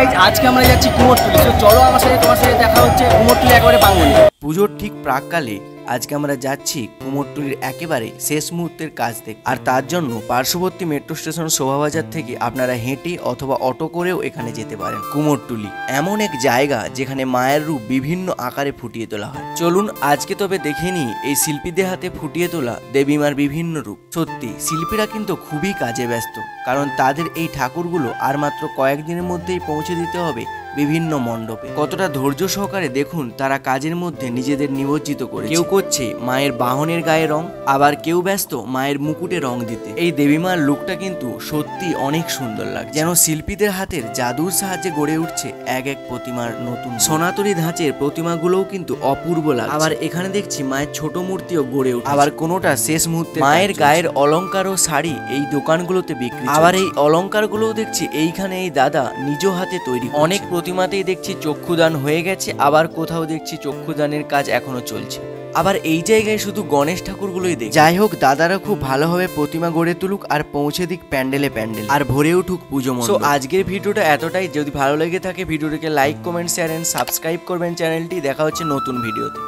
Guys আজকে আমরা যাচ্ছি কুমোরটুলি। তো চলো আমার সাথে তোমার সাথে দেখা হচ্ছে কুমোরটুলি একেবারে বাঙালি। পুজোর ঠিক প্রাককালে আজকে আমরা যাচ্ছি কুমোরটুলির একেবারে শেষ মুহূর্তের কাজ দেখতে। আর তার জন্য পার্শ্ববর্তী মেট্রো স্টেশন শোভাবাজার থেকে আপনারা হেঁটে অথবা অটো করেও এখানে যেতে পারেন। কুমোরটুলি এমন এক জায়গা যেখানে মায়ের রূপ বিভিন্ন আকারে ফুটিয়ে তোলা হয়। চলুন আজকে তবে দেখে নিই এই শিল্পীদের হাতে ফুটিয়ে তোলা দেবীমার বিভিন্ন রূপ। সত্যি শিল্পীরা কিন্তু খুবই কাজে ব্যস্ত, কারণ তাদের এই ঠাকুরগুলো আর মাত্র কয়েকদিনের মধ্যেই পৌঁছে দিতে হবে বিভিন্ন মণ্ডপে। কতটা ধৈর্য সহকারে দেখুন তারা কাজের মধ্যে নিজেদের নিমজ্জিত করে। কেউ করছে মায়ের বাহনের গায়ে রং, আবার কেউ ব্যস্ত মায়ের মুকুটে রং দিতে। এই দেবীমার লুকটা কিন্তু সত্যি অনেক সুন্দর লাগে, যেন শিল্পীদের হাতের জাদুর সাহায্যে গড়ে উঠছে এক এক প্রতিমার নতুন সনাতনী ধাঁচের প্রতিমাগুলোও কিন্তু অপূর্ব লাগে। আবার এখানে দেখছি মায়ের ছোট মূর্তিও গড়ে উঠে, আবার কোনোটা শেষ মুহূর্তে। মায়ের গায়ের অলংকার ও শাড়ি এই দোকানগুলোতে বিক্রি, আবার এই অলংকারগুলোও দেখছি এইখানে এই দাদা নিজ হাতে তৈরি। অনেক প্রতিমাতেই দেখছি চক্ষুদান হয়ে গেছে, আবার কোথাও দেখছি চক্ষুদানের কাজ এখনো চলছে। আবার এই জায়গায় শুধু গণেশ ঠাকুরগুলোই দেখ। যাই হোক, দাদারা খুব ভালোভাবে প্রতিমা গড়ে তুলুক আর পৌঁছে দিক প্যান্ডেলে প্যান্ডেল, আর ভরে উঠুক পুজো মণ্ডপ। সো আজকের ভিডিওটা এতটাই। যদি ভালো লেগে থাকে ভিডিওটাকে like, comment, share and subscribe করবেন চ্যানেলটি। দেখা হচ্ছে নতুন ভিডিওতে।